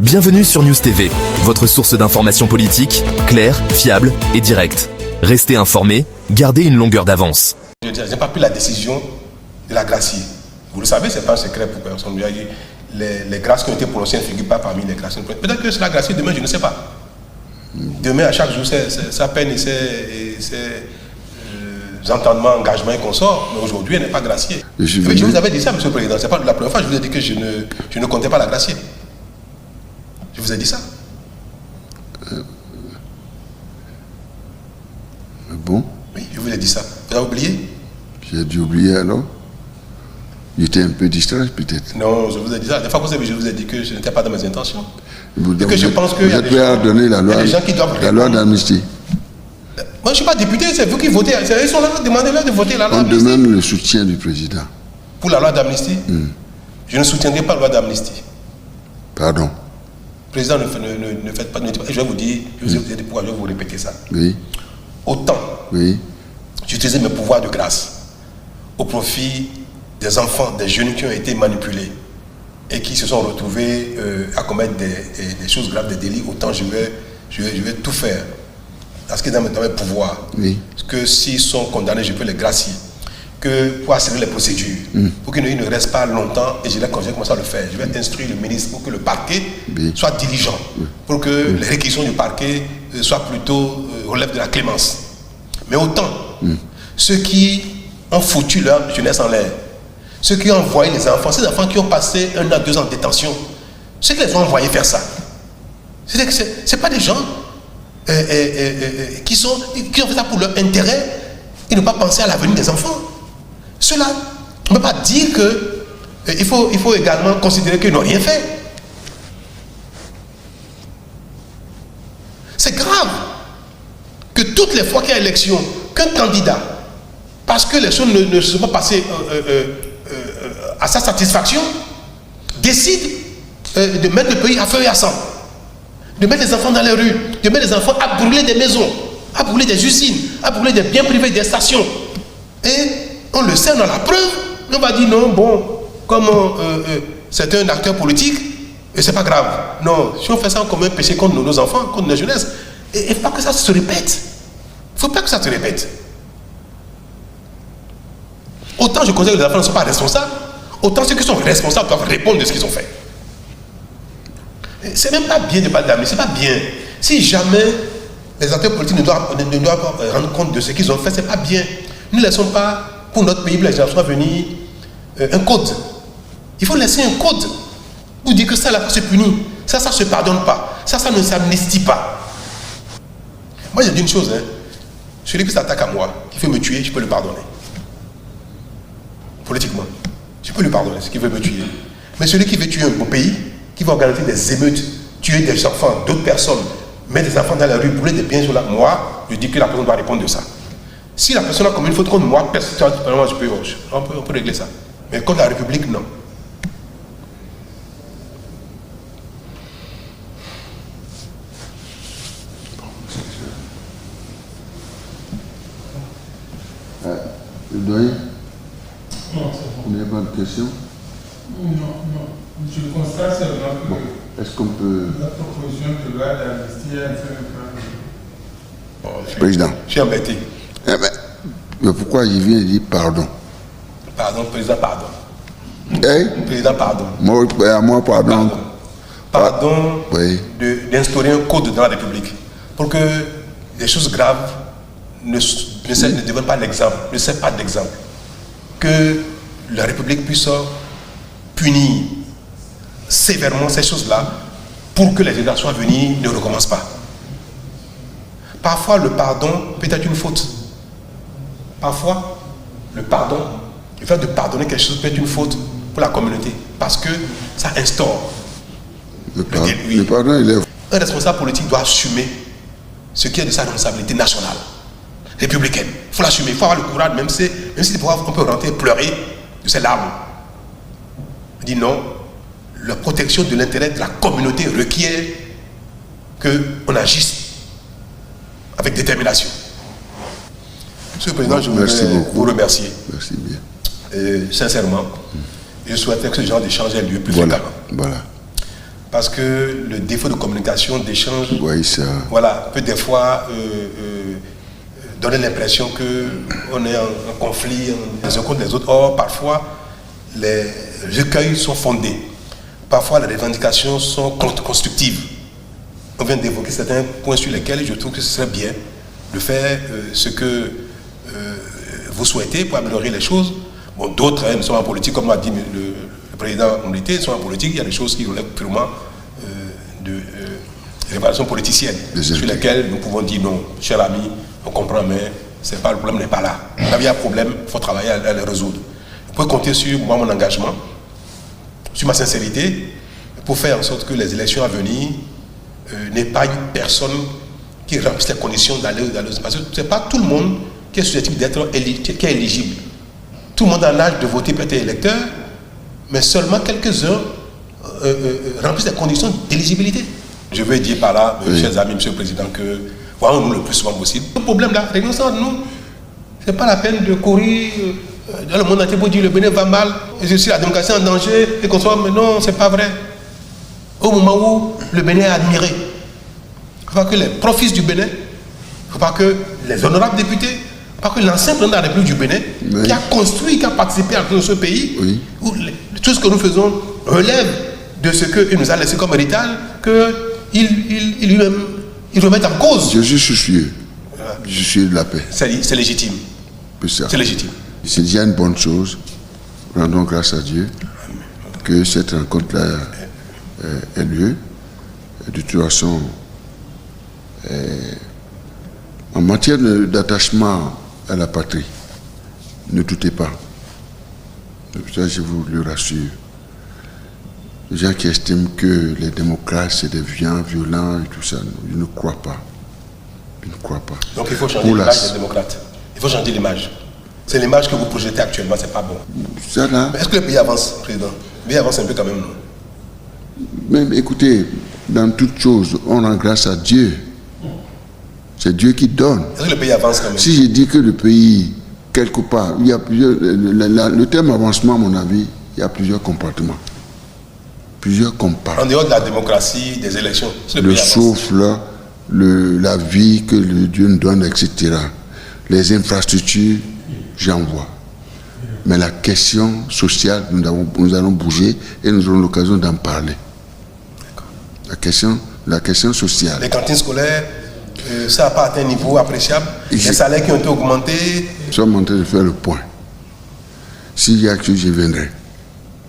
Bienvenue sur News TV, votre source d'information politique, claire, fiable et directe. Restez informés, gardez une longueur d'avance. Je n'ai pas pris la décision de la gracier. Vous le savez, ce n'est pas un secret pour personne. Les grâces qui ont été prononcées ne figurent pas parmi les grâces. Peut-être que c'est la gracier demain, je ne sais pas. Demain, à chaque jour, sa peine et ses entendements, engagements et consorts. Mais aujourd'hui, elle n'est pas graciée. Je vous avais dit ça, M. le Président. Ce n'est pas la première fois que je vous ai dit que je ne comptais pas la gracier. Je vous ai dit ça. Bon? Oui, je vous ai dit ça. Vous avez oublié? J'ai dû oublier alors. J'étais un peu distrait peut-être. Non, je vous ai dit ça. Des fois, je vous ai dit que je n'étais pas dans mes intentions. Vous êtes prêt à donner la loi d'amnistie? Moi, je ne suis pas député, c'est vous qui votez. Ils sont là, demandez-leur de voter la loi d'amnistie. On demande le soutien du président. Pour la loi d'amnistie? Je ne soutiendrai pas la loi d'amnistie. Pardon? Président, ne faites pas. Je vais vous dire, je vais vous dire pourquoi je vais vous répéter ça. Oui. Autant, oui, j'utilisais mes pouvoirs de grâce au profit des enfants, des jeunes qui ont été manipulés et qui se sont retrouvés à commettre des choses graves, des délits. Autant je vais tout faire. Parce que dans mes pouvoirs, oui, que s'ils sont condamnés, je peux les gracier. Que pour accélérer les procédures, pour qu'ils ne restent pas longtemps, et je vais commencer à le faire. Je vais instruire le ministre pour que le parquet soit diligent, pour que les réquisitions du parquet soient plutôt relèvent de la clémence. Mais autant, ceux qui ont foutu leur jeunesse en l'air, ceux qui ont envoyé les enfants, ces enfants qui ont passé 1 an, 2 ans en détention, ceux qui les ont envoyés faire ça, ce n'est pas des gens qui ont fait ça pour leur intérêt et ne pas penser à l'avenir des enfants. Ceux-là, on ne peut pas dire qu'il faut également considérer qu'ils n'ont rien fait. C'est grave que toutes les fois qu'il y a élection, qu'un candidat, parce que les choses ne se sont pas passées à sa satisfaction, décide de mettre le pays à feu et à sang, de mettre les enfants dans les rues, de mettre les enfants à brûler des maisons, à brûler des usines, à brûler des biens privés, des stations. Et on le sait, on a la preuve. On va dire non, bon, comme c'est un acteur politique, et c'est pas grave. Non, si on fait ça comme un péché contre nos enfants, contre nos jeunesses, il ne faut pas que ça se répète. Il ne faut pas que ça se répète. Autant je considère que les enfants ne sont pas responsables, autant ceux qui sont responsables doivent répondre de ce qu'ils ont fait. C'est même pas bien de parler d'amnistie, c'est pas bien. Si jamais les acteurs politiques ne doivent pas rendre compte de ce qu'ils ont fait, c'est pas bien. Ne laissons pas pour notre pays, pour les générations à venir, un code. Il faut laisser un code pour dire que ça, là, se punit. Ça ne se pardonne pas. Ça ne s'amnistie pas. Moi, j'ai dit une chose, hein. Celui qui s'attaque à moi, qui veut me tuer, je peux le pardonner. Politiquement. Je peux lui pardonner, ce qui veut me tuer. Mais celui qui veut tuer mon pays, qui va organiser des émeutes, tuer des enfants, d'autres personnes, mettre des enfants dans la rue, brûler des biens sur la... Moi, je dis que la personne doit répondre de ça. Si la personne a commis une faute contre moi, personnellement, on peut régler ça. Mais contre la République, non. Le doyen? Non, c'est bon. Vous n'avez pas de questions? Non. Je constate seulement que est-ce qu'on peut... la proposition de loi d'amnistie a fait un peu... Président. Je suis embêté. Mais pourquoi il vient dire pardon? Pardon, président, pardon. Président, pardon. Moi, pardon. Pardon oui, d'instaurer un code dans la République pour que les choses graves ne deviennent pas l'exemple, ne servent pas d'exemple. Que la République puisse punir sévèrement ces choses-là pour que les générations à venir ne recommencent pas. Parfois, le pardon peut être une faute. Parfois, le pardon, le fait de pardonner quelque chose peut être une faute pour la communauté parce que ça instaure le pardon, il est... Un responsable politique doit assumer ce qui est de sa responsabilité nationale, républicaine. Il faut l'assumer, il faut avoir le courage, même si des fois on peut rentrer et pleurer de ses larmes. On dit non, la protection de l'intérêt de la communauté requiert qu'on agisse avec détermination. Monsieur le Président, je voudrais vous remercier. Merci bien. Sincèrement, je souhaiterais que ce genre d'échange ait lieu plus fréquemment. Voilà. parce que le défaut de communication, d'échange, Oui, ça. voilà, peut des fois donner l'impression qu'on est en conflit les uns contre les autres. Or, parfois, les recueils sont fondés. Parfois, les revendications sont constructives. On vient d'évoquer certains points sur lesquels je trouve que ce serait bien de faire ce que vous souhaitez pour améliorer les choses. Bon, d'autres ne sont en politique, comme l'a dit le président Moulité, sont en politique. Il y a des choses qui relèvent purement de révélation politicienne, sur lesquelles nous pouvons dire non, cher ami, on comprend, mais c'est pas, le problème n'est pas là. Là, il y a un problème, il faut travailler à le résoudre. Vous pouvez compter sur moi, mon engagement, sur ma sincérité, pour faire en sorte que les élections à venir n'aient pas une personne qui remplisse les conditions d'aller ou d'aller. Parce que ce n'est pas tout le monde qui est susceptible d'être éligible. Tout le monde a l'âge de voter peut être électeur, mais seulement quelques-uns remplissent les conditions d'éligibilité. Je veux dire par là, chers amis, Monsieur le Président, que voyons-nous le plus souvent possible. Le problème là, réglons ça entre nous. Ce n'est pas la peine de courir dans le monde entier pour dire le Bénin va mal, et je suis la démocratie en danger, et qu'on soit, mais non, c'est pas vrai. Au moment où le Bénin est admiré, il ne faut pas que les profits du Bénin, il ne faut pas que les honorables députés, pas que l'ancien président de la République du Bénin, qui a construit, qui a participé à ce pays, où tout ce que nous faisons relève de ce qu'il nous a laissé comme héritage, qu'il lui-même il remette en cause. Je suis soucieux. Je suis de la paix. C'est légitime. C'est légitime. C'est déjà une bonne chose. Rendons grâce à Dieu que cette rencontre-là ait lieu. De toute façon, en matière d'attachement à la patrie, ne doutez pas. Ça, je vous le rassure. Les gens qui estiment que les démocrates, c'est des violents et tout ça, je ne crois pas. Je ne crois pas. Donc il faut changer l'image des démocrates. Il faut changer l'image. C'est l'image que vous projetez actuellement, c'est pas bon. Ça, là, mais est-ce que le pays avance, Président? Le pays avance un peu quand même, non? Mais écoutez, dans toute chose, on rend grâce à Dieu. C'est Dieu qui donne. Est-ce que le pays avance quand même? Si je dis que le pays, quelque part, il y a plusieurs. Le terme avancement, à mon avis, il y a plusieurs compartiments. Plusieurs compartiments. En dehors de la démocratie, des élections. Le souffle, la vie que le Dieu nous donne, etc. Les infrastructures, j'en vois. Mais la question sociale, nous allons bouger et nous aurons l'occasion d'en parler. La question sociale. Les cantines scolaires, ça n'a pas atteint un niveau appréciable. Les salaires qui ont été augmentés. Nous sommes en train de faire le point. S'il y a que je viendrai.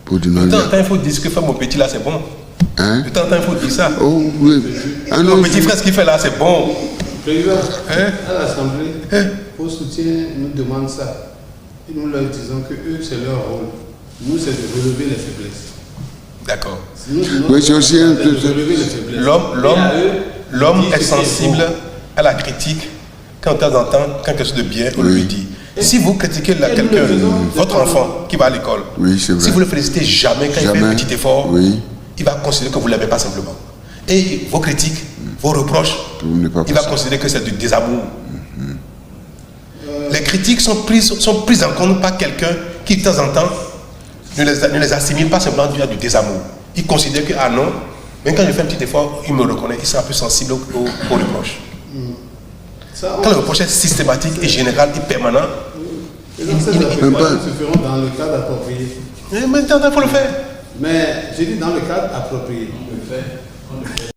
Pour dire non. De temps en temps, il faut dire ce que fait mon petit là, c'est bon. Hein? De temps en temps, il faut dire ça. Oh, oui. Mon petit frère, ce qu'il fait là, c'est bon. Président, à l'Assemblée, vos soutiens nous demandent ça. Et nous leur disons que eux, c'est leur rôle. Nous, c'est de relever les faiblesses. D'accord. Oui, c'est aussi un peu. L'homme est sensible à la critique quand de temps en temps, quand quelque chose de bien, on lui dit. Si vous critiquez quelqu'un, votre enfant qui va à l'école, si vous ne le félicitez jamais quand il fait un petit effort, il va considérer que vous ne l'aimez pas simplement. Et vos critiques, vos reproches, il va considérer que c'est du désamour. Les critiques sont prises en compte par quelqu'un qui, de temps en temps, ne les assimile pas simplement du désamour. Il considère que, ah non, même quand je fais un petit effort, il me reconnaît, il sera plus sensible aux reproches. Quand le reproche est systématique et général et permanent, ça se feront dans le cadre approprié. Mais maintenant, il faut le faire. Mais j'ai dit dans le cadre approprié. On le fait.